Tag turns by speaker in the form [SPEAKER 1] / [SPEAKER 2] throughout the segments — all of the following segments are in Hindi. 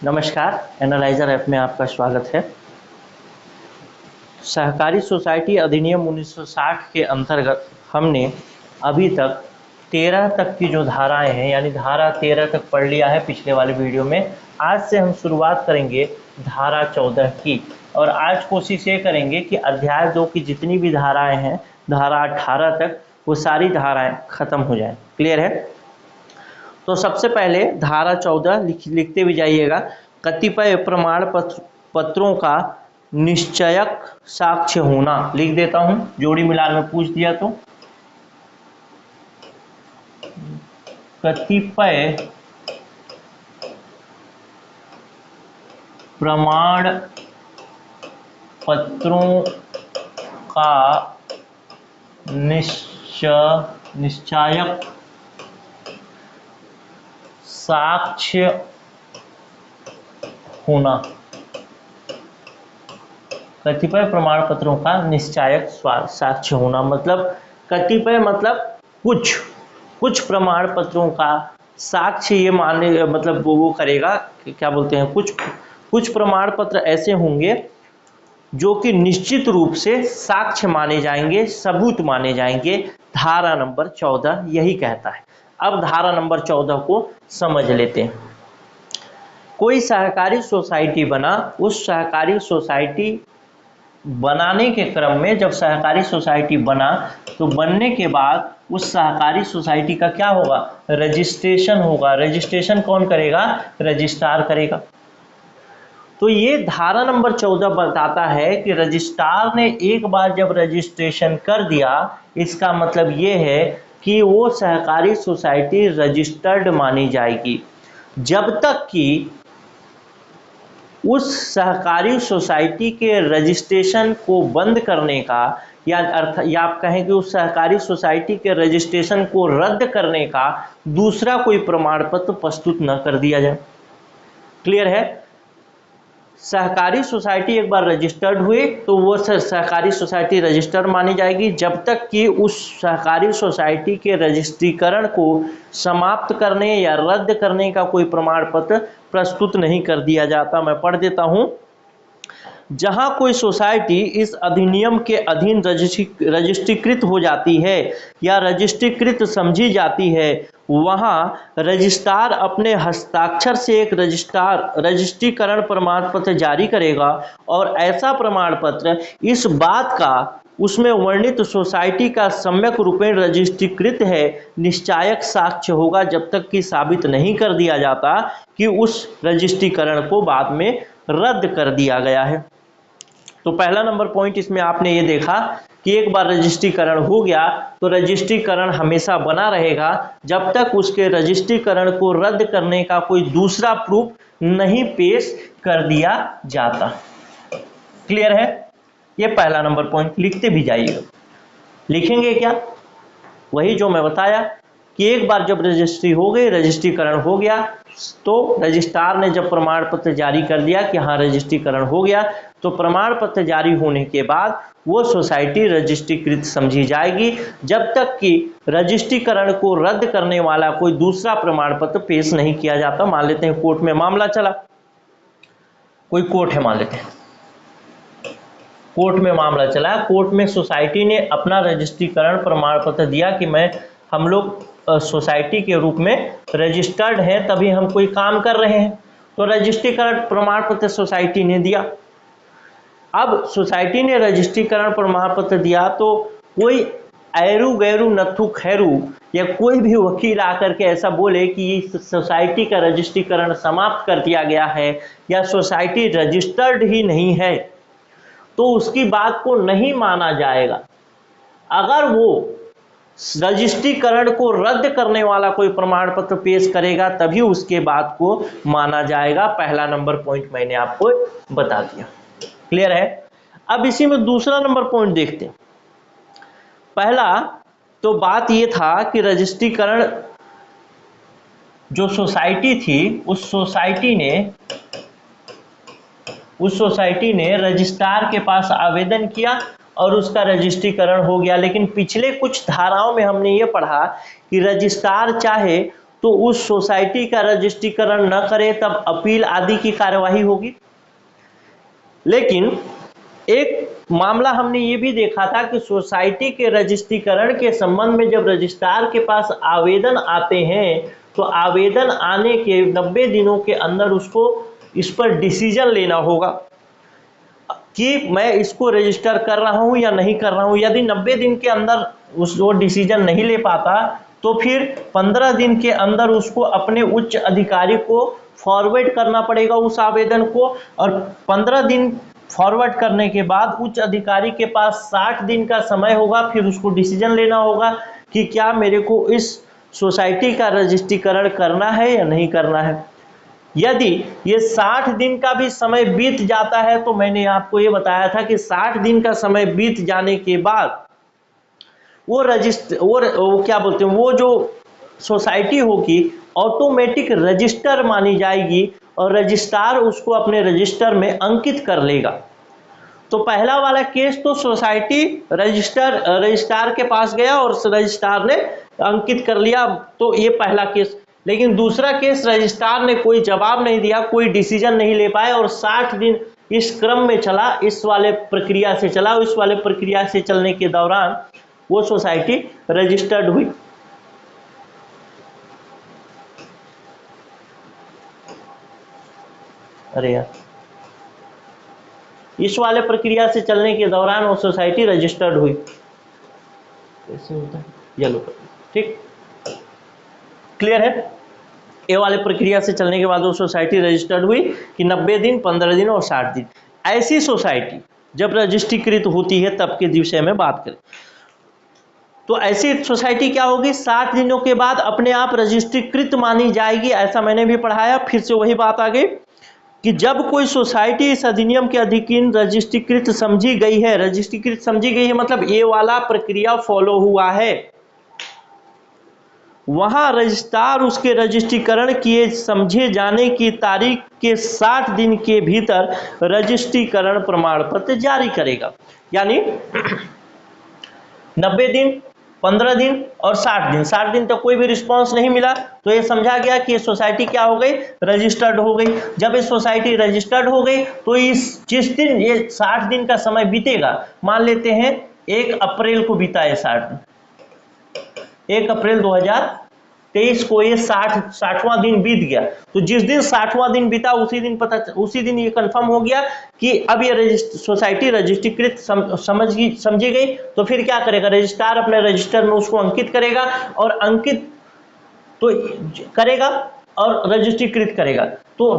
[SPEAKER 1] नमस्कार, एनालाइजर ऐप में आपका स्वागत है। सहकारी सोसाइटी अधिनियम 1960 के अंतर्गत हमने अभी तक 13 तक की जो धाराएं हैं यानी धारा 13 तक पढ़ लिया है पिछले वाले वीडियो में। आज से हम शुरुआत करेंगे धारा 14 की और आज कोशिश ये करेंगे कि अध्याय 2 की जितनी भी धाराएं हैं धारा 18 तक वो सारी धाराएं खत्म हो जाएं। क्लियर है? तो सबसे पहले धारा 14 लिखते भी जाइएगा। कतिपय प्रमाण पत्रों का निश्चयक साक्ष्य होना। लिख देता हूं, जोड़ी मिलान में पूछ दिया तो कतिपय प्रमाण पत्रों का निश्चयक साक्ष्य होना। कतिपय प्रमाण पत्रों का निश्चयक साक्ष्य होना मतलब कतिपय मतलब कुछ प्रमाण पत्रों का साक्ष्य ये मानने मतलब वो करेगा कि क्या बोलते हैं, कुछ प्रमाण पत्र ऐसे होंगे जो कि निश्चित रूप से साक्ष्य माने जाएंगे, सबूत माने जाएंगे। धारा नंबर 14 यही कहता है। अब धारा नंबर 14 को समझ लेते हैं। कोई सहकारी सोसाइटी बना, उस सहकारी सोसाइटी बनाने के क्रम में जब सहकारी सोसाइटी बना तो बनने के बाद उस सहकारी सोसाइटी का क्या होगा, रजिस्ट्रेशन होगा। रजिस्ट्रेशन कौन करेगा? रजिस्ट्रार करेगा। तो ये धारा नंबर 14 बताता है कि रजिस्ट्रार ने एक बार जब रजिस्ट्रेशन कर दिया, इसका मतलब ये है कि वो सहकारी सोसाइटी रजिस्टर्ड मानी जाएगी जब तक कि उस सहकारी सोसाइटी के रजिस्ट्रेशन को बंद करने का या आप कहें कि उस सहकारी सोसाइटी के रजिस्ट्रेशन को रद्द करने का दूसरा कोई प्रमाण पत्र प्रस्तुत न कर दिया जाए। क्लियर है? सहकारी सोसाइटी एक बार रजिस्टर्ड हुई तो वो सहकारी सोसाइटी रजिस्टर्ड मानी जाएगी जब तक कि उस सहकारी सोसाइटी के रजिस्ट्रीकरण को समाप्त करने या रद्द करने का कोई प्रमाण पत्र प्रस्तुत नहीं कर दिया जाता। मैं पढ़ देता हूं। जहां कोई सोसाइटी इस अधिनियम के अधीन रजिस्ट्रीकृत हो जाती है या रजिस्ट्रीकृत समझी जाती है, वहां रजिस्ट्रार अपने हस्ताक्षर से एक रजिस्ट्रीकरण प्रमाण पत्र जारी करेगा और ऐसा प्रमाण पत्र इस बात का उसमें वर्णित सोसाइटी का सम्यक रूपेण रजिस्ट्रीकृत है निश्चायक साक्ष्य होगा जब तक कि साबित नहीं कर दिया जाता कि उस रजिस्ट्रीकरण को बाद में रद्द कर दिया गया है। तो पहला नंबर पॉइंट इसमें आपने ये देखा कि एक बार रजिस्ट्रीकरण हो गया तो रजिस्ट्रीकरण हमेशा बना रहेगा जब तक उसके रजिस्ट्रीकरण को रद्द करने का कोई दूसरा प्रूफ नहीं पेश कर दिया जाता। क्लियर है? ये पहला नंबर पॉइंट लिखते भी जाइएगा। लिखेंगे क्या? वही जो मैं बताया कि एक बार जब रजिस्ट्री हो गई, रजिस्ट्रीकरण हो गया तो रजिस्ट्रार ने जब प्रमाण पत्र जारी कर दिया कि हाँ रजिस्ट्रीकरण हो गया, तो प्रमाण पत्र जारी होने के बाद वो सोसाइटी रजिस्ट्रीकृत समझी जाएगी जब तक कि रजिस्ट्रीकरण को रद्द करने वाला कोई दूसरा प्रमाण पत्र पेश नहीं किया जाता। मान लेते हैं कोर्ट में मामला चला, कोई कोर्ट है, मान लेते हैं कोर्ट में मामला चला, कोर्ट में सोसाइटी ने अपना रजिस्ट्रीकरण प्रमाण पत्र दिया कि हम लोग सोसाइटी के रूप में रजिस्टर्ड हैं, तभी हम कोई काम कर रहे हैं। तो रजिस्ट्रीकरण प्रमाण पत्र सोसाइटी ने दिया। अब सोसाइटी ने रजिस्ट्रीकरण प्रमाण पत्र दिया तो कोई ऐरू गैरू नथु खैरू या कोई भी वकील आकर के ऐसा बोले कि सोसाइटी का रजिस्ट्रीकरण समाप्त कर दिया गया है या सोसाइटी रजिस्टर्ड ही नहीं है, तो उसकी बात को नहीं माना जाएगा। अगर वो रजिस्ट्रीकरण को रद्द करने वाला कोई प्रमाण पत्र पेश करेगा तभी उसके बात को माना जाएगा। पहला नंबर पॉइंट मैंने आपको बता दिया। क्लियर है? अब इसी में दूसरा नंबर पॉइंट देखते हैं। पहला तो बात यह था कि रजिस्ट्रीकरण जो सोसाइटी थी उस सोसाइटी ने रजिस्ट्रार के पास आवेदन किया और उसका रजिस्ट्रीकरण हो गया। लेकिन पिछले कुछ धाराओं में हमने ये पढ़ा कि रजिस्ट्रार चाहे तो उस सोसाइटी का रजिस्ट्रीकरण न करे तब अपील आदि की कार्यवाही होगी। लेकिन एक मामला हमने ये भी देखा था कि सोसाइटी के रजिस्ट्रीकरण के संबंध में जब रजिस्ट्रार के पास आवेदन आते हैं तो आवेदन आने के 90 दिनों के अंदर उसको इस पर डिसीजन लेना होगा कि मैं इसको रजिस्टर कर रहा हूं या नहीं कर रहा हूं। यदि 90 दिन के अंदर वो डिसीजन नहीं ले पाता तो फिर 15 दिन के अंदर उसको अपने उच्च अधिकारी को फॉरवर्ड करना पड़ेगा उस आवेदन को, और 15 दिन फॉरवर्ड करने के बाद उच्च अधिकारी के पास 60 दिन का समय होगा, फिर उसको डिसीजन लेना होगा कि क्या मेरे को इस सोसाइटी का रजिस्ट्रीकरण करना है या नहीं करना है। यदि ये 60 दिन का भी समय बीत जाता है तो मैंने आपको ये बताया था कि 60 दिन का समय बीत जाने के बाद वो क्या बोलते हैं, वो जो सोसाइटी होगी ऑटोमेटिक रजिस्टर मानी जाएगी और रजिस्ट्रार उसको अपने रजिस्टर में अंकित कर लेगा। तो पहला वाला केस तो सोसाइटी रजिस्ट्रार के पास गया और रजिस्ट्रार ने अंकित कर लिया, तो ये पहला केस। लेकिन दूसरा केस रजिस्ट्रार ने कोई जवाब नहीं दिया, कोई डिसीजन नहीं ले पाए और 60 दिन इस क्रम में चला, इस वाले प्रक्रिया से चला। इस वाले प्रक्रिया से चलने के दौरान वो सोसाइटी रजिस्टर्ड हुई। अरे यार, इस वाले प्रक्रिया से चलने के दौरान वो सोसाइटी रजिस्टर्ड हुई। कैसे होता है, येलो ठीक क्लियर है। ए वाले प्रक्रिया से चलने के बाद वो सोसाइटी रजिस्टर्ड हुई कि 90 दिन, 15 दिन और 60 दिन। ऐसी सोसाइटी जब रजिस्ट्रीकृत होती है तब के विषय में बात करें तो ऐसी सोसाइटी क्या होगी, 60 दिनों के बाद अपने आप रजिस्ट्रीकृत मानी जाएगी। ऐसा मैंने भी पढ़ाया, फिर से वही बात आ गई कि जब कोई सोसाइटी इस अधिनियम के अधीन रजिस्ट्रीकृत समझी गई है, रजिस्ट्रीकृत समझी गई है मतलब ये वाला प्रक्रिया फॉलो हुआ है, वहां रजिस्ट्रार उसके रजिस्ट्रीकरण किए समझे जाने की तारीख के 60 दिन के भीतर रजिस्ट्रीकरण प्रमाण पत्र जारी करेगा। यानी 90 दिन, 15 दिन और 60 दिन, 60 दिन तक कोई भी रिस्पांस नहीं मिला तो ये समझा गया कि ये सोसाइटी क्या हो गई, रजिस्टर्ड हो गई। जब ये सोसाइटी रजिस्टर्ड हो गई तो जिस दिन ये 60 दिन का समय बीतेगा, मान लेते हैं 1 अप्रैल को बीता है 60 दिन, 1 अप्रैल 2023 को ये 60वां दिन बीत गया, तो जिस दिन 60वां दिन बीता उसी दिन ये कंफर्म हो गया कि अब ये सोसाइटी रजिस्ट्रीकृत समझी गई। तो फिर क्या करेगा, रजिस्ट्रार अपने रजिस्टर में उसको अंकित करेगा और अंकित तो करेगा और रजिस्ट्रीकृत करेगा। तो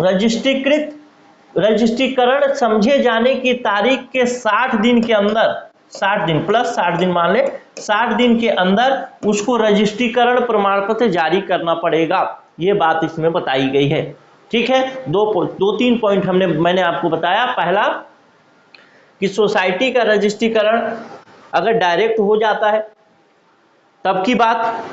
[SPEAKER 1] रजिस्ट्रीकरण समझे जाने की तारीख के 60 दिन के अंदर, 60 दिन प्लस 60 दिन मान ले, 60 दिन के अंदर उसको रजिस्ट्रीकरण प्रमाण पत्र जारी करना पड़ेगा। ये बात इसमें बताई गई है। ठीक है, 2-3 पॉइंट मैंने आपको बताया। पहला कि सोसाइटी का रजिस्ट्रीकरण अगर डायरेक्ट हो जाता है तब की बात।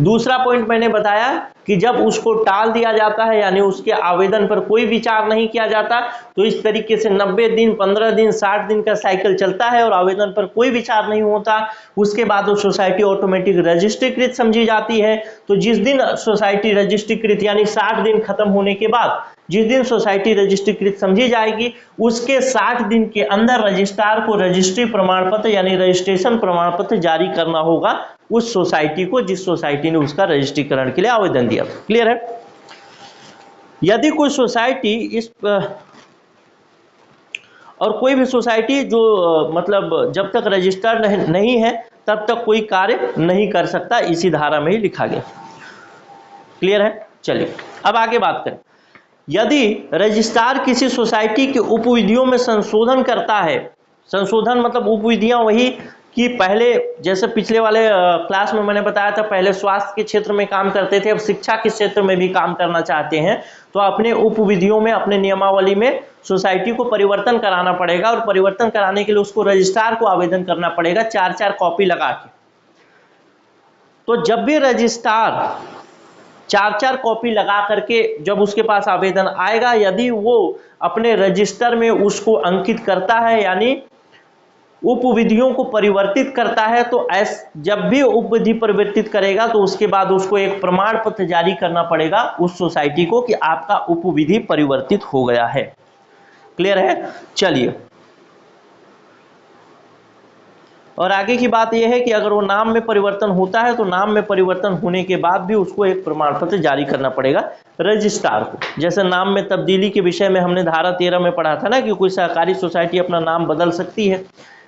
[SPEAKER 1] दूसरा पॉइंट मैंने बताया कि जब उसको टाल दिया जाता है यानी उसके आवेदन पर कोई विचार नहीं किया जाता, तो इस तरीके से 90 दिन, 15 दिन, 60 दिन का साइकिल चलता है और आवेदन पर कोई विचार नहीं होता। उसके बाद वो सोसाइटी ऑटोमेटिक रजिस्ट्रीकृत समझी जाती है। तो जिस दिन सोसाइटी रजिस्ट्रीकृत यानी 60 दिन खत्म होने के बाद जिस दिन सोसाइटी रजिस्ट्रीकृत समझी जाएगी, उसके 60 दिन के अंदर रजिस्ट्रार को रजिस्ट्री प्रमाण पत्र यानी रजिस्ट्रेशन प्रमाण पत्र जारी करना होगा उस सोसाइटी को जिस सोसाइटी ने उसका रजिस्ट्रीकरण के लिए आवेदन दिया। क्लियर है। यदि कोई सोसाइटी और कोई भी सोसाइटी जो मतलब जब तक रजिस्टर्ड नहीं है तब तक कोई कार्य नहीं कर सकता, इसी धारा में ही लिखा गया। क्लियर है। चलिए अब आगे बात करें। यदि रजिस्ट्रार किसी सोसाइटी के उपविधियों में संशोधन करता है, संशोधन मतलब उपविधियां वही कि पहले जैसे पिछले वाले क्लास में मैंने बताया था, पहले स्वास्थ्य के क्षेत्र में काम करते थे, अब शिक्षा के क्षेत्र में भी काम करना चाहते हैं, तो अपने उपविधियों में, अपने नियमावली में सोसाइटी को परिवर्तन कराना पड़ेगा और परिवर्तन कराने के लिए उसको रजिस्ट्रार को आवेदन करना पड़ेगा 4-4 कॉपी लगा के। तो जब भी रजिस्ट्रार 4-4 कॉपी लगा करके जब उसके पास आवेदन आएगा, यदि वो अपने रजिस्टर में उसको अंकित करता है यानी उपविधियों को परिवर्तित करता है तो जब भी उपविधि परिवर्तित करेगा तो उसके बाद उसको एक प्रमाण पत्र जारी करना पड़ेगा उस सोसाइटी को कि आपका उपविधि परिवर्तित हो गया है। क्लियर है? चलिए, और आगे की बात यह है कि अगर वो नाम में परिवर्तन होता है तो नाम में परिवर्तन होने के बाद भी उसको एक प्रमाण पत्र जारी करना पड़ेगा रजिस्ट्रार को। जैसे नाम में तब्दीली के विषय में हमने धारा 13 में पढ़ा था ना कि कोई सहकारी सोसाइटी अपना नाम बदल सकती है।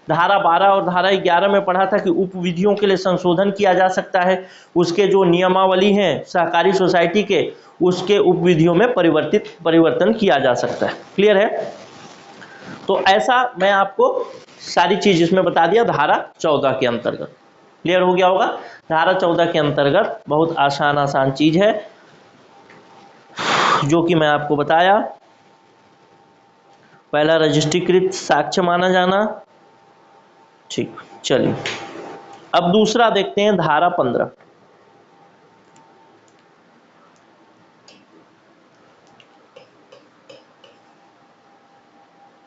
[SPEAKER 1] धारा 12 और धारा 11 में पढ़ा था कि उपविधियों के लिए संशोधन किया जा सकता है, उसके जो नियमावली हैं सहकारी सोसाइटी के उसके उपविधियों में परिवर्तन किया जा सकता है। क्लियर है? तो ऐसा मैं आपको सारी चीज इसमें बता दिया धारा 14 के अंतर्गत। क्लियर हो गया होगा? धारा 14 के अंतर्गत बहुत आसान चीज है जो कि मैं आपको बताया। पहला रजिस्ट्रीकृत साक्ष्य माना जाना। ठीक, चलिए अब दूसरा देखते हैं धारा 15।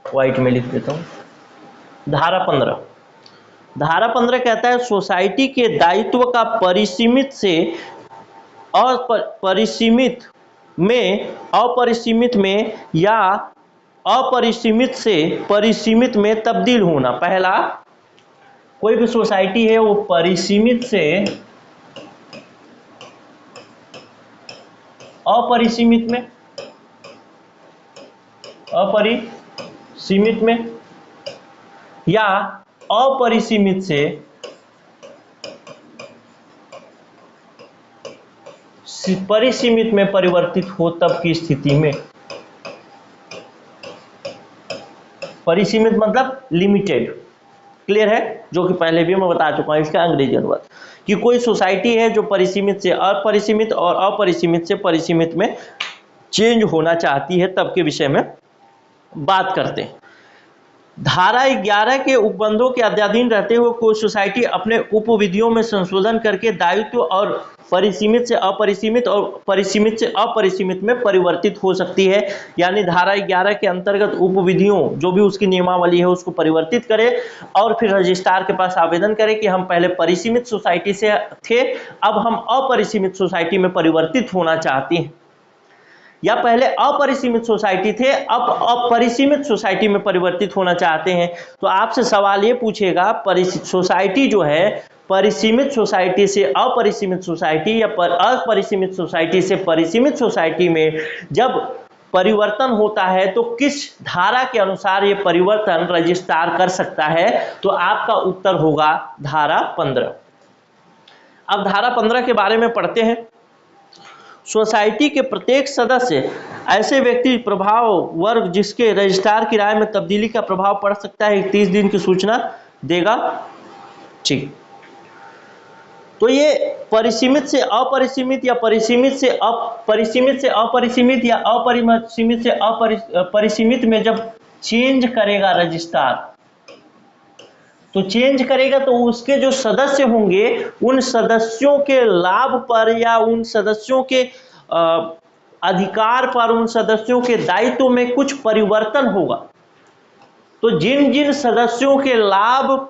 [SPEAKER 1] व्हाइट में लिख देता हूं। धारा 15 कहता है सोसाइटी के दायित्व का परिसीमित से अपरिसीमित में या अपरिसीमित से परिसीमित में तब्दील होना। पहला, कोई भी सोसाइटी है वो परिसीमित से अपरिसीमित में या अपरिसीमित से परिसीमित में परिवर्तित हो तब की स्थिति में। परिसीमित मतलब लिमिटेड। क्लियर है? जो कि पहले भी मैं बता चुका हूं इसका अंग्रेजी अनुवाद कि कोई सोसाइटी है जो परिसीमित से अपरिसीमित और अपरिसीमित से परिसीमित में चेंज होना चाहती है तब के विषय में बात करते हैं। धारा 11 के उपबंधों के अध्याधीन रहते हुए कोई सोसाइटी अपने उपविधियों में संशोधन करके दायित्व और परिसीमित से अपरिसीमित और परिसीमित से अपरिसीमित में परिवर्तित हो सकती है। यानी धारा 11 के अंतर्गत उपविधियों जो भी उसकी नियमावली है उसको परिवर्तित करे और फिर रजिस्ट्रार के पास आवेदन करे कि हम पहले परिसीमित सोसाइटी से थे, अब हम अपरिसीमित सोसाइटी में परिवर्तित होना चाहते हैं, या पहले अपरिसीमित सोसाइटी थे अब अपरिसीमित सोसाइटी में परिवर्तित होना चाहते हैं। तो आपसे सवाल ये पूछेगा सोसाइटी जो है परिसीमित सोसाइटी से अपरिसीमित सोसाइटी या अपरिसीमित सोसाइटी से परिसीमित सोसाइटी में जब परिवर्तन होता है तो किस धारा के अनुसार ये परिवर्तन रजिस्ट्रार कर सकता है? तो आपका उत्तर होगा धारा 15। अब धारा 15 के बारे में पढ़ते हैं। सोसाइटी के प्रत्येक सदस्य ऐसे व्यक्ति प्रभाव वर्ग जिसके रजिस्ट्रार की राय में तब्दीली का प्रभाव पड़ सकता है 30 दिन की सूचना देगा। ठीक, तो ये परिसीमित से अपरिसीमित या परिसीमित से अपरिसीमित या अपरिसीमित से अपरिसीमित में जब चेंज करेगा रजिस्ट्रार, तो चेंज करेगा तो उसके जो सदस्य होंगे उन सदस्यों के लाभ पर या उन सदस्यों के अधिकार पर, उन सदस्यों के दायित्व में कुछ परिवर्तन होगा। तो जिन जिन सदस्यों के लाभ,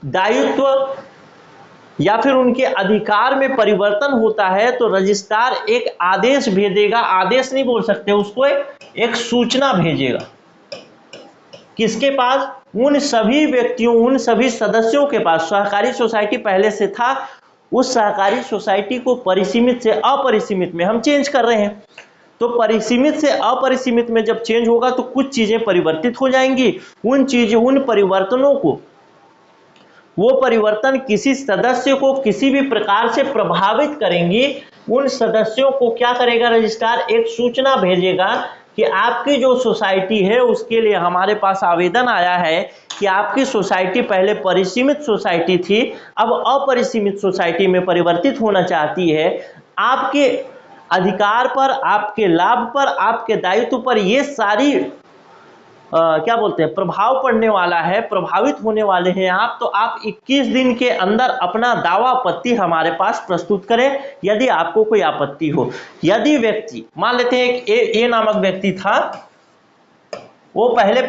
[SPEAKER 1] दायित्व या फिर उनके अधिकार में परिवर्तन होता है तो रजिस्ट्रार एक आदेश भेजेगा, आदेश नहीं बोल सकते उसको, एक सूचना भेजेगा। किसके पास? उन सभी व्यक्तियों, उन सभी सदस्यों के पास। सहकारी सोसाइटी पहले से था, उस सहकारी सोसाइटी को परिसीमित से अपरिसीमित में हम चेंज कर रहे हैं, तो परिसीमित से अपरिसीमित में जब चेंज होगा तो कुछ चीजें परिवर्तित हो जाएंगी। उन परिवर्तनों को, वो परिवर्तन किसी सदस्य को किसी भी प्रकार से प्रभावित करेंगी, उन सदस्यों को क्या करेगा रजिस्ट्रार? एक सूचना भेजेगा कि आपकी जो सोसाइटी है उसके लिए हमारे पास आवेदन आया है कि आपकी सोसाइटी पहले परिसीमित सोसाइटी थी, अब अपरिसीमित सोसाइटी में परिवर्तित होना चाहती है। आपके अधिकार पर, आपके लाभ पर, आपके दायित्व पर ये सारी क्या बोलते हैं प्रभाव पड़ने वाला है, प्रभावित होने वाले हैं आप। तो आप 21 दिन के अंदर अपना दावा आपत्ति हमारे पास प्रस्तुत करें यदि आपको कोई आपत्ति हो। यदि व्यक्ति, मान लेते हैं एक ए नामक व्यक्ति था, वो पहले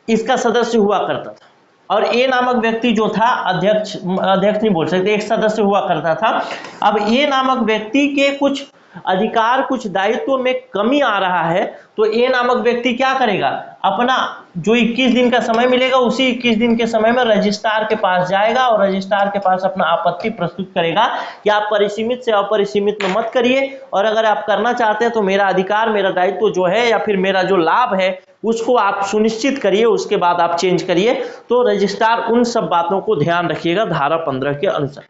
[SPEAKER 1] इसका सदस्य हुआ करता था और ए नामक व्यक्ति जो था अध्यक्ष नहीं बोल सकते, एक सदस्य हुआ करता था। अब ए नामक व्यक्ति के कुछ अधिकार, कुछ दायित्व में कमी आ रहा है, तो ए नामक व्यक्ति क्या करेगा, अपना जो 21 दिन का समय मिलेगा उसी 21 दिन के समय में रजिस्ट्रार के पास जाएगा और रजिस्ट्रार के पास अपना आपत्ति प्रस्तुत करेगा कि आप परिसीमित से अपरिसीमित में मत करिए, और अगर आप करना चाहते हैं तो मेरा अधिकार, मेरा दायित्व जो है या फिर मेरा जो लाभ है उसको आप सुनिश्चित करिए, उसके बाद आप चेंज करिए। तो रजिस्ट्रार उन सब बातों को ध्यान रखिएगा धारा 15 के अनुसार।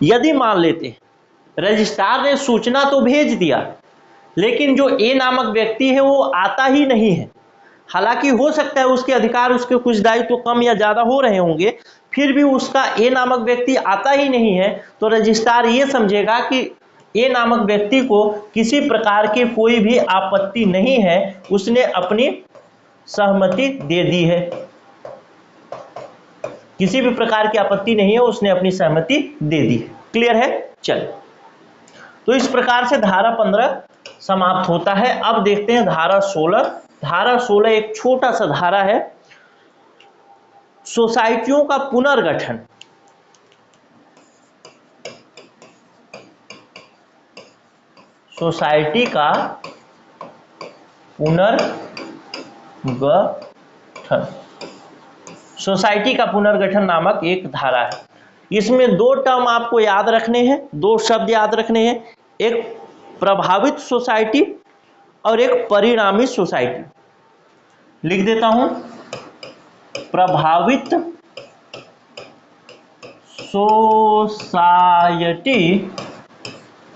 [SPEAKER 1] यदि मान लेते रजिस्ट्रार ने सूचना तो भेज दिया, लेकिन जो ए नामक व्यक्ति है वो आता ही नहीं है, हालांकि हो सकता है उसके अधिकार, उसके कुछ दायित्व कम या ज्यादा हो रहे होंगे, फिर भी उसका ए नामक व्यक्ति आता ही नहीं है, तो रजिस्ट्रार ये समझेगा कि ए नामक व्यक्ति को किसी प्रकार की कोई भी आपत्ति नहीं है, उसने अपनी सहमति दे दी है, किसी भी प्रकार की आपत्ति नहीं है, उसने अपनी सहमति दे दी है। क्लियर है? चलिए, तो इस प्रकार से धारा 15 समाप्त होता है। अब देखते हैं धारा 16। धारा 16 एक छोटा सा धारा है, सोसाइटियों का पुनर्गठन। सोसाइटी का पुनर्गठन, सोसाइटी का पुनर्गठन नामक एक धारा है। इसमें दो टर्म आपको याद रखने हैं, दो शब्द याद रखने हैं, एक प्रभावित सोसाइटी और एक परिणामी सोसाइटी। लिख देता हूं, प्रभावित सोसाइटी,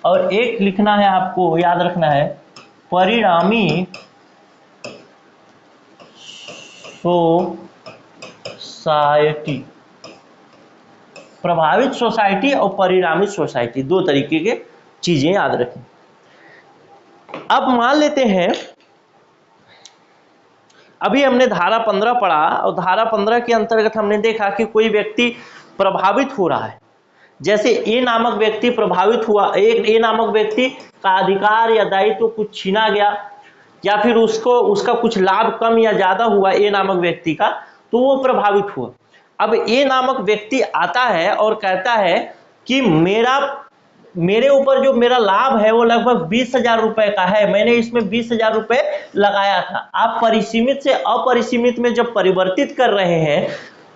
[SPEAKER 1] और एक लिखना है आपको, याद रखना है, परिणामी सोसाइटी। प्रभावित सोसाइटी और परिणामी सोसाइटी, दो तरीके के चीजें याद रखें। अब मान लेते हैं, अभी हमने धारा 15 पढ़ा और धारा 15 के अंतर्गत हमने देखा कि कोई व्यक्ति प्रभावित हो रहा है, जैसे ए नामक व्यक्ति प्रभावित हुआ, एक ए नामक व्यक्ति का अधिकार या दायित्व कुछ छीना गया, या फिर उसका कुछ लाभ कम या ज्यादा हुआ ए नामक व्यक्ति का, तो वो प्रभावित हुआ। अब ए नामक व्यक्ति आता है और कहता है कि मेरे ऊपर जो मेरा लाभ है वो लगभग 20,000 रुपए का है, मैंने इसमें 20,000 रुपए लगाया था। आप परिसीमित से अपरिसीमित में जब परिवर्तित कर रहे हैं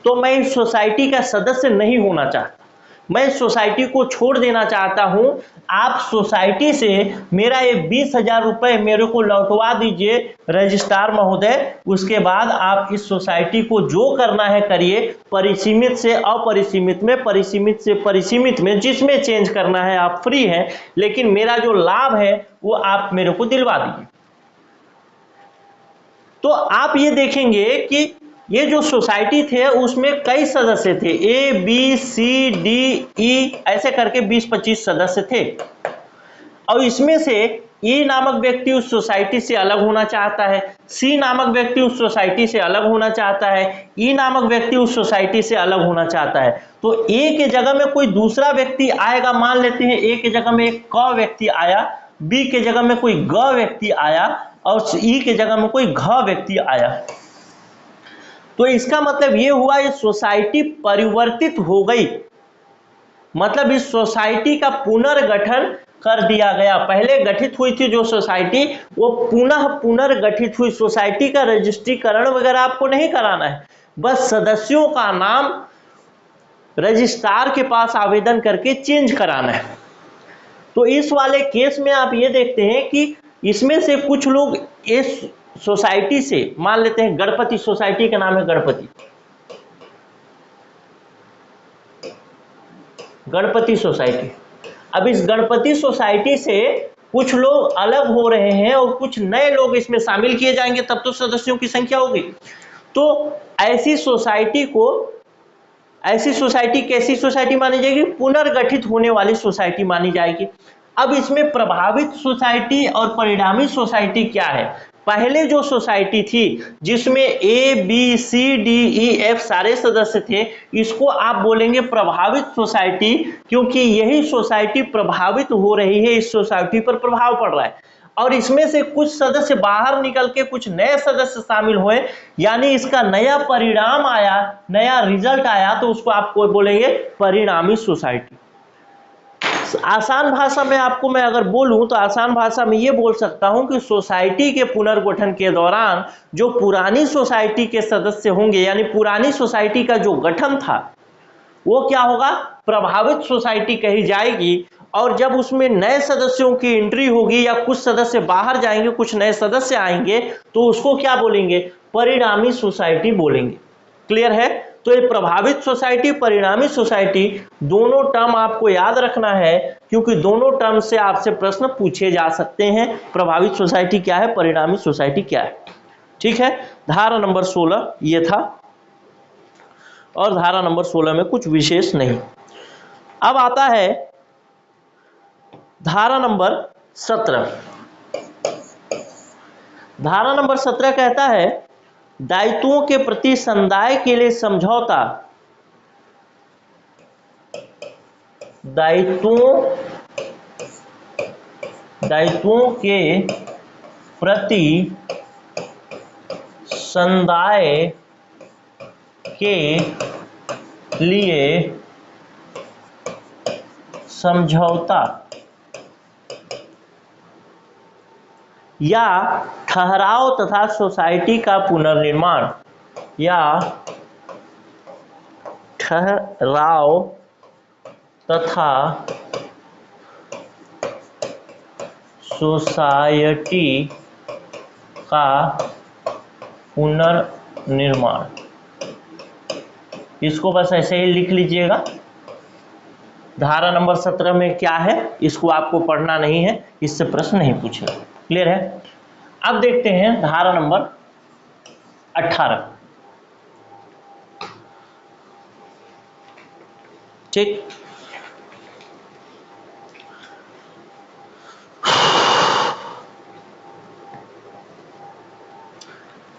[SPEAKER 1] तो मैं इस सोसाइटी का सदस्य नहीं होना चाहता, मैं सोसाइटी को छोड़ देना चाहता हूं। आप सोसाइटी से मेरा ये 20,000 रुपए मेरे को लौटवा दीजिए रजिस्ट्रार महोदय, उसके बाद आप इस सोसाइटी को जो करना है करिए, परिसीमित से अपरिसीमित में, परिसीमित से परिसीमित में, जिसमें चेंज करना है आप फ्री हैं, लेकिन मेरा जो लाभ है वो आप मेरे को दिलवा दीजिए। तो आप ये देखेंगे कि ये जो सोसाइटी थे उसमें कई सदस्य थे, ए बी सी डी ई ऐसे करके 20-25 सदस्य थे, और इसमें से ए नामक व्यक्ति उस सोसाइटी से अलग होना चाहता है, सी नामक व्यक्ति उस सोसाइटी से अलग होना चाहता है, ई नामक व्यक्ति उस सोसाइटी से अलग होना चाहता है। तो ए के जगह में कोई दूसरा व्यक्ति आएगा, मान लेते हैं ए के जगह में एक क व्यक्ति आया, बी के जगह में कोई ग व्यक्ति आया और ई के जगह में कोई घ व्यक्ति आया। तो इसका मतलब ये हुआ ये सोसाइटी परिवर्तित हो गई, मतलब इस सोसाइटी का पुनर्गठन कर दिया गया। पहले गठित हुई थी जो सोसाइटी वो पुनः पुनर्गठित हुई। सोसाइटी का रजिस्ट्रीकरण वगैरह आपको नहीं कराना है, बस सदस्यों का नाम रजिस्ट्रार के पास आवेदन करके चेंज कराना है। तो इस वाले केस में आप ये देखते हैं कि इसमें से कुछ लोग इस सोसाइटी से, मान लेते हैं गणपति सोसाइटी का नाम है गणपति सोसाइटी। अब इस गणपति सोसाइटी से कुछ लोग अलग हो रहे हैं और कुछ नए लोग इसमें शामिल किए जाएंगे, तब तो सदस्यों की संख्या होगी। तो ऐसी सोसाइटी कैसी सोसाइटी मानी जाएगी? पुनर्गठित होने वाली सोसाइटी मानी जाएगी। अब इसमें प्रभावित सोसाइटी और परिणामी सोसाइटी क्या है? पहले जो सोसाइटी थी जिसमें A B C D E F सारे सदस्य थे, इसको आप बोलेंगे प्रभावित सोसाइटी, क्योंकि यही सोसाइटी प्रभावित हो रही है, इस सोसाइटी पर प्रभाव पड़ रहा है। और इसमें से कुछ सदस्य बाहर निकल के कुछ नए सदस्य शामिल हुए, यानी इसका नया परिणाम आया, नया रिजल्ट आया, तो उसको आपको बोलेंगे परिणामी सोसाइटी। आसान भाषा में आपको मैं अगर बोलूं तो आसान भाषा में ये बोल सकता हूं कि सोसाइटी के पुनर्गठन के दौरान जो पुरानी सोसाइटी के सदस्य होंगे, यानी पुरानी सोसाइटी का जो गठन था वो क्या होगा, प्रभावित सोसाइटी कही जाएगी। और जब उसमें नए सदस्यों की एंट्री होगी या कुछ सदस्य बाहर जाएंगे, कुछ नए सदस्य आएंगे, तो उसको क्या बोलेंगे, परिणामी सोसाइटी बोलेंगे। क्लियर है? तो ये प्रभावित सोसाइटी, परिणामी सोसाइटी, दोनों टर्म आपको याद रखना है, क्योंकि दोनों टर्म से आपसे प्रश्न पूछे जा सकते हैं। प्रभावित सोसाइटी क्या है, परिणामी सोसाइटी क्या है। ठीक है, धारा नंबर 16 ये था, और धारा नंबर 16 में कुछ विशेष नहीं। अब आता है धारा नंबर 17। धारा नंबर 17 कहता है दायित्वों के प्रति समुदाय के लिए समझौता, दायित्वों के प्रति समुदाय के लिए समझौता या ठहराव तथा सोसाइटी का पुनर्निर्माण, या ठहराव तथा सोसाइटी का पुनर्निर्माण, इसको बस ऐसे ही लिख लीजिएगा। धारा नंबर 17 में क्या है इसको आपको पढ़ना नहीं है, इससे प्रश्न नहीं पूछेगा। क्लियर है? अब देखते हैं धारा नंबर 18। ठीक,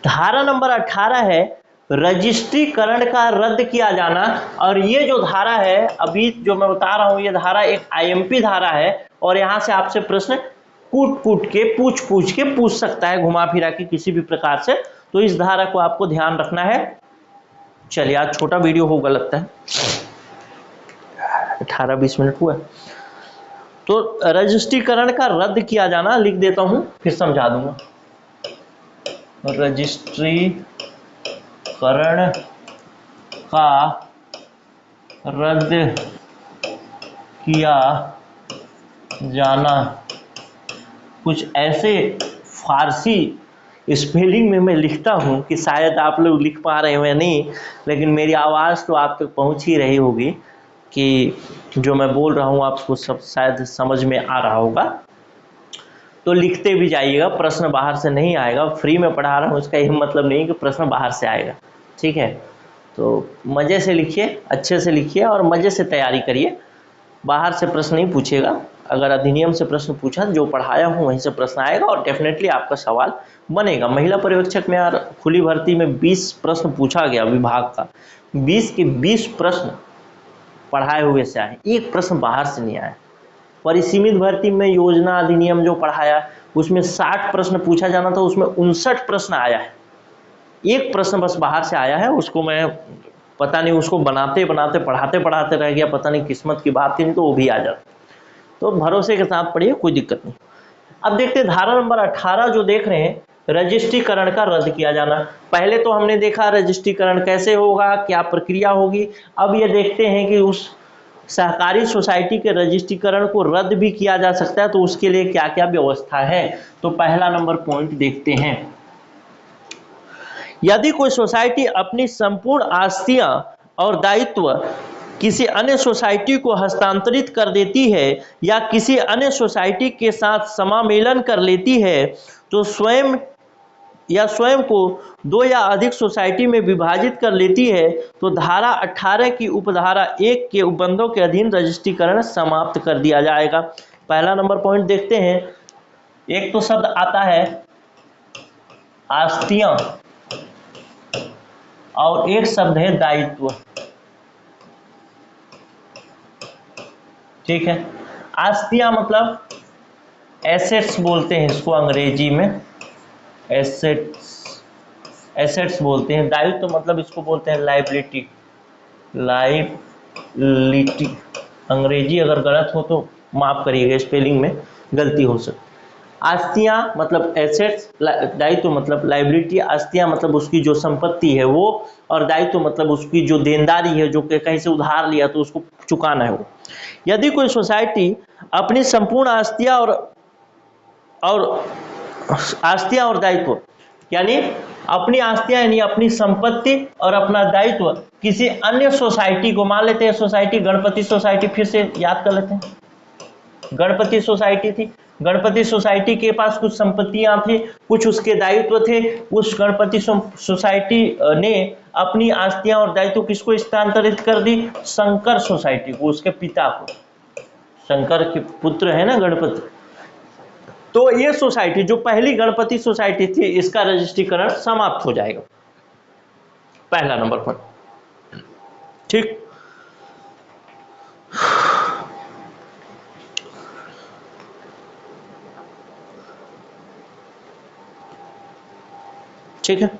[SPEAKER 1] धारा नंबर 18 है रजिस्ट्रीकरण का रद्द किया जाना। और ये जो धारा है अभी जो मैं बता रहा हूं, ये धारा एक आईएमपी धारा है, और यहां से आपसे प्रश्न पूछ के पूछ सकता है, घुमा फिरा के किसी भी प्रकार से। तो इस धारा को आपको ध्यान रखना है। चलिए, आज छोटा वीडियो होगा लगता है, 18-20 मिनट हुआ। तो रजिस्ट्रीकरण का रद्द किया जाना लिख देता हूं, फिर समझा दूंगा। रजिस्ट्रीकरण का रद्द किया जाना, कुछ ऐसे फारसी स्पेलिंग में मैं लिखता हूं कि शायद आप लोग लिख पा रहे हो या नहीं, लेकिन मेरी आवाज़ तो आप तक पहुंच ही रही होगी कि जो मैं बोल रहा हूं आपको सब शायद समझ में आ रहा होगा। तो लिखते भी जाइएगा, प्रश्न बाहर से नहीं आएगा। फ्री में पढ़ा रहा हूँ, इसका यही मतलब नहीं कि प्रश्न बाहर से आएगा। ठीक है, तो मज़े से लिखिए, अच्छे से लिखिए और मज़े से तैयारी करिए। बाहर से प्रश्न नहीं पूछेगा। अगर अधिनियम से प्रश्न पूछा, जो पढ़ाया हूँ वहीं से प्रश्न आएगा और डेफिनेटली आपका सवाल बनेगा। महिला पर्यवेक्षक में यार खुली भर्ती में 20 प्रश्न पूछा गया विभाग का, 20 के 20 प्रश्न पढ़ाए हुए से आए, एक प्रश्न बाहर से नहीं आया। परिसीमित भर्ती में योजना अधिनियम जो पढ़ाया उसमें 60 प्रश्न पूछा जाना था, उसमें 59 प्रश्न आया है, एक प्रश्न बस बाहर से आया है। उसको मैं पता नहीं, उसको बनाते बनाते पढ़ाते रह गया, पता नहीं किस्मत की बात थी, नहीं तो वो भी आ जाता। तो भरोसे के साथ पढ़िए, कोई दिक्कत नहीं। अब देखते हैं धारा नंबर 18 जो देख रहे हैं, रजिस्ट्रीकरण का रद्द किया जाना। पहले तो हमने देखा रजिस्ट्रीकरण कैसे होगा, क्या प्रक्रिया होगी। अब ये देखते हैं कि उस सहकारी सोसाइटी के रजिस्ट्रीकरण को रद्द भी किया जा सकता है, तो उसके लिए क्या क्या व्यवस्था है। तो पहला नंबर पॉइंट देखते हैं, यदि कोई सोसाइटी अपनी संपूर्ण आस्तियां और दायित्व किसी अन्य सोसाइटी को हस्तांतरित कर देती है या किसी अन्य सोसाइटी के साथ समामेलन कर लेती है, तो स्वयं को 2 या अधिक सोसाइटी में विभाजित कर लेती है, तो धारा 18 की उपधारा 1 के उपबंधों के अधीन रजिस्ट्रीकरण समाप्त कर दिया जाएगा। पहला नंबर पॉइंट देखते हैं। एक तो शब्द आता है आस्तियां और एक शब्द है दायित्व। ठीक है, आस्तियां मतलब एसेट्स बोलते हैं इसको अंग्रेजी में, एसेट्स बोलते हैं। दायित्व तो मतलब इसको बोलते हैं लाइबिलिटी, लाइबिलिटी। अंग्रेजी अगर गलत हो तो माफ करिएगा, स्पेलिंग में गलती हो सकती। आस्तियां मतलब एसेट्स, दायित्व मतलब लाइबिलिटी, आस्तियां मतलब उसकी जो संपत्ति है वो, और दायित्व मतलब उसकी जो देनदारी है, जो कहीं से उधार लिया तो उसको चुकाना है वो। यदि कोई सोसाइटी अपनी संपूर्ण आस्तियां और दायित्व, यानी अपनी आस्तियां यानी अपनी संपत्ति और अपना दायित्व किसी अन्य सोसाइटी को, मान लेते हैं सोसाइटी गणपति सोसाइटी, फिर से याद कर लेते हैं, गणपति सोसाइटी थी, गणपति सोसाइटी के पास कुछ संपत्तियां थी, कुछ उसके दायित्व थे। उस गणपति सोसाइटी ने अपनी आस्तियां और दायित्व किसको स्थानांतरित कर दी? शंकर सोसाइटी को, उसके पिता को। शंकर के पुत्र है ना गणपति। तो ये सोसाइटी जो पहली गणपति सोसाइटी थी, इसका रजिस्ट्रीकरण समाप्त हो जाएगा, पहला नंबर पर। ठीक, ठीक है।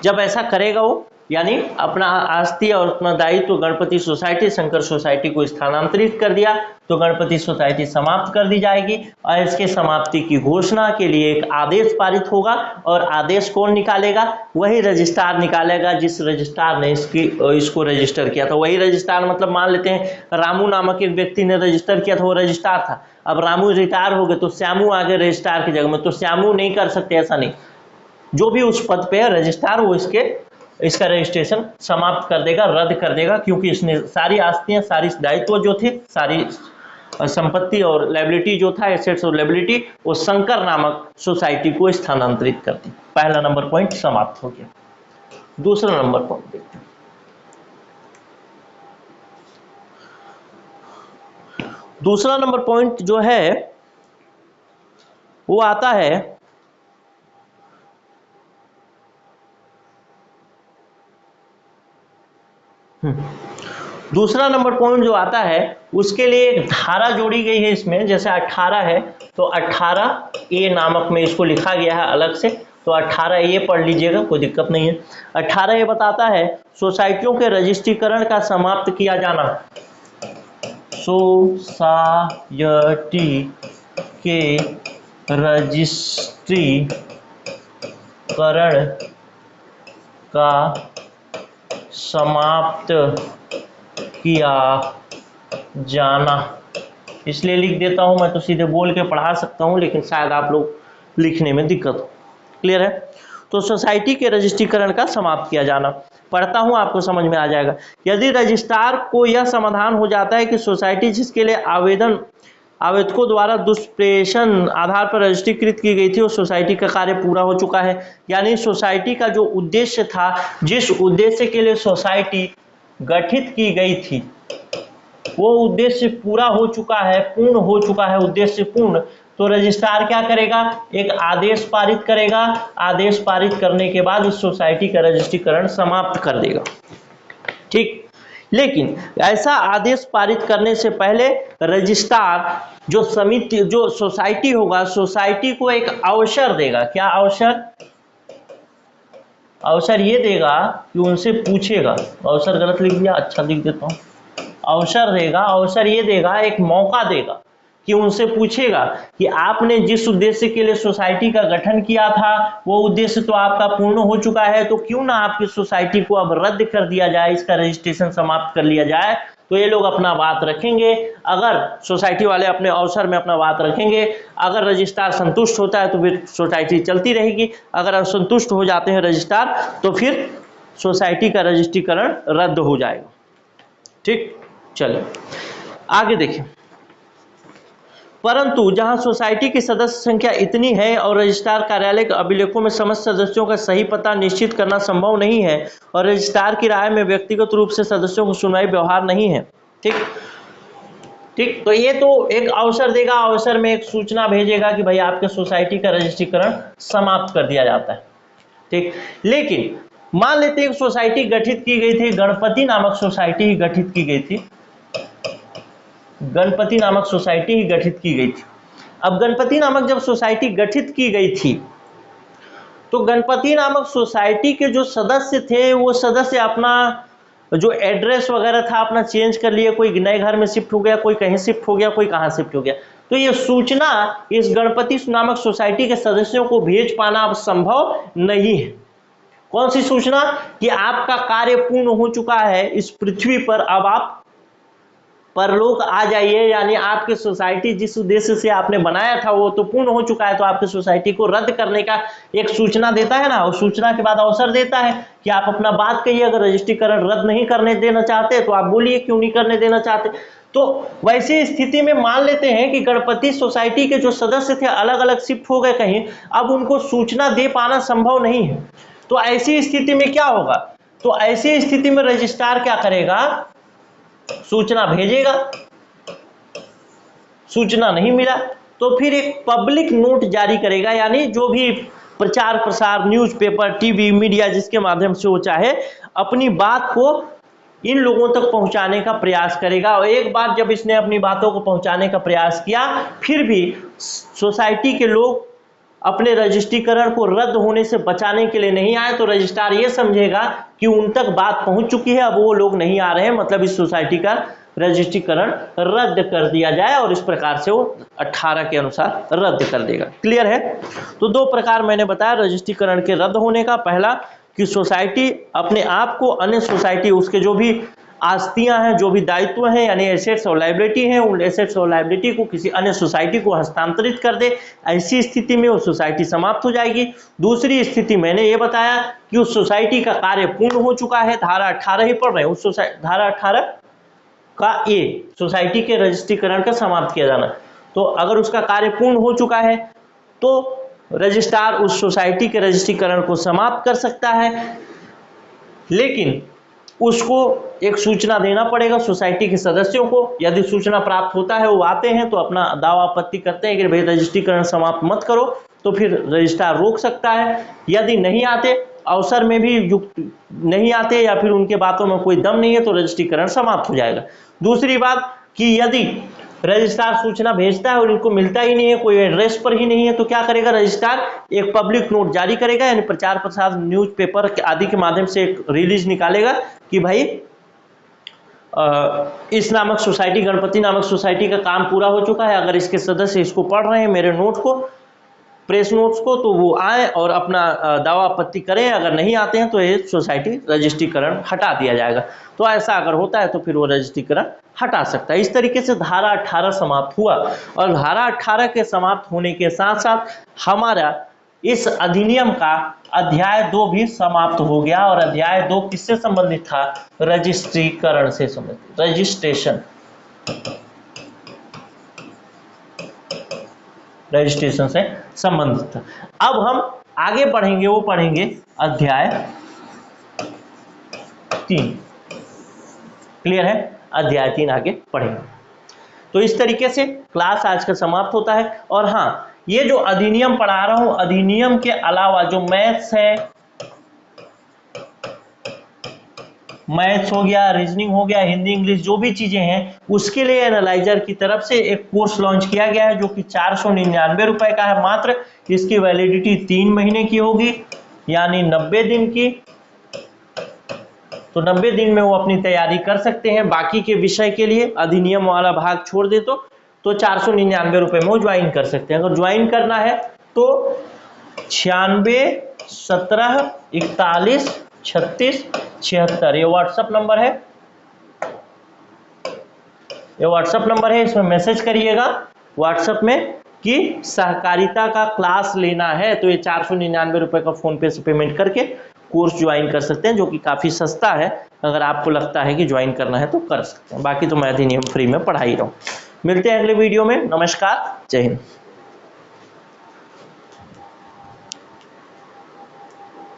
[SPEAKER 1] जब ऐसा करेगा वो, यानी अपना आस्ती और अपना दायित्व गणपति सोसाइटी शंकर सोसाइटी को स्थानांतरित कर दिया, तो गणपति सोसाइटी समाप्त कर दी जाएगी और इसके समाप्ति की घोषणा के लिए एक आदेश पारित होगा। और आदेश कौन निकालेगा? वही रजिस्ट्रार निकालेगा जिस रजिस्ट्रार ने इसको रजिस्टर किया था। वही रजिस्ट्रार मतलब मान लेते हैं रामू नामक एक व्यक्ति ने रजिस्टर किया था, वो रजिस्ट्रार था। अब रामू रिटायर हो गए तो श्यामू आ गए रजिस्ट्रार की जगह में, तो श्यामू नहीं कर सकते, ऐसा नहीं। जो भी उस पद पे है रजिस्ट्रार, वो इसका रजिस्ट्रेशन समाप्त कर देगा, रद्द कर देगा, क्योंकि इसने सारी आस्तियां, सारी दायित्व जो थे, सारी संपत्ति और लायबिलिटी जो था, एसेट्स और लायबिलिटी, वो शंकर नामक सोसाइटी को स्थानांतरित कर दी। पहला नंबर पॉइंट समाप्त हो गया। दूसरा नंबर पॉइंट देखते हैं। दूसरा नंबर पॉइंट जो है वो आता है दूसरा नंबर पॉइंट जो आता है उसके लिए एक धारा जोड़ी गई है इसमें। जैसे 18 है तो 18A नामक में इसको लिखा गया है अलग से, तो 18A पढ़ लीजिएगा, कोई दिक्कत नहीं है। 18A बताता है सोसाइटियों के रजिस्ट्रीकरण का समाप्त किया जाना। सोसाइटी के रजिस्ट्रीकरण का समाप्त किया जाना। इसलिए लिख देता हूं, मैं तो सीधे बोल के पढ़ा सकता हूं, लेकिन शायद आप लोग लिखने में दिक्कत हो। क्लियर है? तो सोसाइटी के रजिस्ट्रीकरण का समाप्त किया जाना, पढ़ता हूं, आपको समझ में आ जाएगा। यदि रजिस्ट्रार को यह समाधान हो जाता है कि सोसाइटी जिसके लिए आवेदकों द्वारा दुष्प्रेषण आधार पर रजिस्ट्रीकृत की गई थी, उस सोसाइटी का कार्य पूरा हो चुका है। यानी सोसाइटी का जो उद्देश्य था, जिस उद्देश्य के लिए सोसाइटी गठित की गई थी, वो उद्देश्य पूरा हो चुका है, पूर्ण हो चुका है, उद्देश्य पूर्ण। तो रजिस्ट्रार क्या करेगा? एक आदेश पारित करेगा। आदेश पारित करने के बाद इस सोसाइटी का रजिस्ट्रीकरण समाप्त कर देगा। ठीक, लेकिन ऐसा आदेश पारित करने से पहले रजिस्ट्रार जो समिति, जो सोसाइटी होगा, सोसाइटी को एक अवसर देगा। क्या अवसर? अवसर ये देगा कि उनसे पूछेगा, अवसर गलत लिख दिया, अच्छा लिख देता हूं, अवसर देगा। अवसर ये देगा, एक मौका देगा कि उनसे पूछेगा कि आपने जिस उद्देश्य के लिए सोसाइटी का गठन किया था, वो उद्देश्य तो आपका पूर्ण हो चुका है, तो क्यों ना आपकी सोसाइटी को अब रद्द कर दिया जाए, इसका रजिस्ट्रेशन समाप्त कर लिया जाए। तो ये लोग अपना बात रखेंगे। अगर सोसाइटी वाले अपने अवसर में अपना बात रखेंगे, अगर रजिस्ट्रार संतुष्ट होता है तो फिर सोसाइटी चलती रहेगी। अगर असंतुष्ट हो जाते हैं रजिस्ट्रार तो फिर सोसाइटी का रजिस्ट्रीकरण रद्द हो जाएगा। ठीक, चलिए आगे देखें। परंतु जहां सोसाइटी की सदस्य संख्या इतनी है और रजिस्ट्रार कार्यालय के अभिलेखों में समस्त सदस्यों का सही पता निश्चित करना संभव नहीं है और रजिस्ट्रार की राय में व्यक्तिगत रूप से सदस्यों को सुनवाई व्यवहार नहीं है। ठीक, तो ये तो एक अवसर देगा, अवसर में एक सूचना भेजेगा कि भाई आपके सोसाइटी का रजिस्ट्रीकरण समाप्त कर दिया जाता है। ठीक, लेकिन मान लेते हैं सोसाइटी गठित की गई थी, गणपति नामक सोसाइटी ही गठित की गई थी, गणपति नामक सोसाइटी ही गठित की गई थी। अब गणपति नामक जब सोसाइटी गठित की गई थी तो गणपति नामक सोसाइटी के जो सदस्य थे वो सदस्य अपना जो एड्रेस वगैरह था अपना चेंज कर लिए, कोई नए घर में शिफ्ट हो गया, कोई कहीं शिफ्ट हो गया, कोई कहाँ शिफ्ट हो गया। तो ये सूचना इस गणपति नामक सोसाइटी के सदस्यों को भेज पाना अब संभव नहीं है। कौन सी सूचना? कि आपका कार्य पूर्ण हो चुका है इस पृथ्वी पर, अब आप परलोक आ जाइए, यानी आपकी सोसाइटी जिस उद्देश्य से आपने बनाया था वो तो पूर्ण हो चुका है, तो आपकी सोसाइटी को रद्द करने का एक सूचना देता है ना, और सूचना के बाद अवसर देता है कि आप अपना बात कहिए। अगर रजिस्ट्रीकरण रद्द नहीं करने देना चाहते तो आप बोलिए क्यों नहीं करने देना चाहते। तो वैसे स्थिति में मान लेते हैं कि गणपति सोसाइटी के जो सदस्य थे अलग अलग शिफ्ट हो गए कहीं, अब उनको सूचना दे पाना संभव नहीं है। तो ऐसी स्थिति में क्या होगा? तो ऐसी स्थिति में रजिस्ट्रार क्या करेगा? सूचना भेजेगा, सूचना नहीं मिला तो फिर एक पब्लिक नोट जारी करेगा, यानी जो भी प्रचार प्रसार न्यूज़पेपर, टीवी, मीडिया जिसके माध्यम से वो चाहे अपनी बात को इन लोगों तक पहुंचाने का प्रयास करेगा। और एक बार जब इसने अपनी बातों को पहुंचाने का प्रयास किया फिर भी सोसाइटी के लोग अपने रजिस्ट्रीकरण को रद्द होने से बचाने के लिए नहीं आए, तो रजिस्ट्रार ये समझेगा कि उन तक बात पहुंच चुकी है, अब वो लोग नहीं आ रहे हैं, मतलब इस सोसाइटी का रजिस्ट्रीकरण रद्द कर दिया जाए, और इस प्रकार से वो 18 के अनुसार रद्द कर देगा। क्लियर है? तो दो प्रकार मैंने बताया रजिस्ट्रीकरण के रद्द होने का। पहला कि सोसाइटी अपने आप को अन्य सोसाइटी, उसके जो भी आस्तियां हैं, जो भी दायित्व हैं, यानी एसेट्स और लायबिलिटी हैं, उन एसेट्स और लायबिलिटी को किसी अन्य सोसाइटी को हस्तांतरित कर दे। ऐसी स्थिति में वो सोसाइटी समाप्त हो जाएगी। दूसरी स्थिति मैंने ये बताया कि उस सोसाइटी का कार्य पूर्ण हो चुका है, धारा 18 ही पढ़ रहे हैं, उस धारा 18 का ए सोसाइटी के रजिस्ट्रीकरण का समाप्त किया जाना। तो अगर उसका कार्य पूर्ण हो चुका है तो रजिस्ट्रार उस सोसाइटी के रजिस्ट्रीकरण को समाप्त कर सकता है, लेकिन उसको एक सूचना देना पड़ेगा सोसाइटी के सदस्यों को। यदि सूचना प्राप्त होता है, वो आते हैं तो अपना दावा आपत्ति करते हैं कि भाई रजिस्ट्रीकरण समाप्त मत करो, तो फिर रजिस्ट्रार रोक सकता है। यदि नहीं आते, अवसर में भी युक्त नहीं आते, या फिर उनके बातों में कोई दम नहीं है, तो रजिस्ट्रीकरण समाप्त हो जाएगा। दूसरी बात कि यदि रजिस्ट्रार सूचना भेजता है और इनको मिलता ही नहीं है, कोई एड्रेस पर ही नहीं है, तो क्या करेगा? रजिस्ट्रार एक पब्लिक नोट जारी करेगा, यानी प्रचार प्रसार न्यूज़पेपर आदि के माध्यम से एक रिलीज निकालेगा कि भाई इस नामक सोसाइटी, गणपति नामक सोसाइटी का काम पूरा हो चुका है। अगर इसके सदस्य इसको पढ़ रहे हैं मेरे नोट को, प्रेस नोट्स को, तो वो आए और अपना दावा आपत्ति करें। अगर नहीं आते हैं तो ये सोसाइटी रजिस्ट्रीकरण हटा दिया जाएगा। तो ऐसा अगर होता है तो फिर वो रजिस्ट्रीकरण हटा सकता है। इस तरीके से धारा 18 समाप्त हुआ, और धारा 18 के समाप्त होने के साथ साथ हमारा इस अधिनियम का अध्याय 2 भी समाप्त हो गया। और अध्याय 2 किससे संबंधित था? रजिस्ट्रीकरण से संबंधित, रजिस्ट्रेशन से संबंधित था। अब हम आगे बढ़ेंगे, वो पढ़ेंगे अध्याय 3। क्लियर है? अध्याय 3 आगे पढ़ेंगे। तो इस तरीके से क्लास आज का समाप्त होता है। और हाँ, ये जो अधिनियम पढ़ा रहा हूं, अधिनियम के अलावा जो मैथ्स है, मैथ्स हो गया, रीजनिंग हो गया, हिंदी इंग्लिश जो भी चीजें हैं, उसके लिए एनालाइजर की तरफ से एक कोर्स लॉन्च किया गया है जो कि 499 रुपए का है मात्र। इसकी वैलिडिटी 3 महीने की होगी, यानी 90 दिन की। तो 90 दिन में वो अपनी तैयारी कर सकते हैं। बाकी के विषय के लिए अधिनियम वाला भाग छोड़ दे तो 499 रुपए में वो ज्वाइन कर सकते हैं। अगर ज्वाइन करना है तो 96 17 41 36 76 ये व्हाट्सएप नंबर है, इसमें मैसेज करिएगा व्हाट्सएप में कि सहकारिता का क्लास लेना है। तो ये 499 रुपए का फोन पे से पेमेंट करके कोर्स ज्वाइन कर सकते हैं, जो कि काफ़ी सस्ता है। अगर आपको लगता है कि ज्वाइन करना है तो कर सकते हैं। बाकी तो मैं अधिनियम फ्री में पढ़ा ही रहा हूँ। मिलते हैं अगले वीडियो में। नमस्कार, जय हिंद।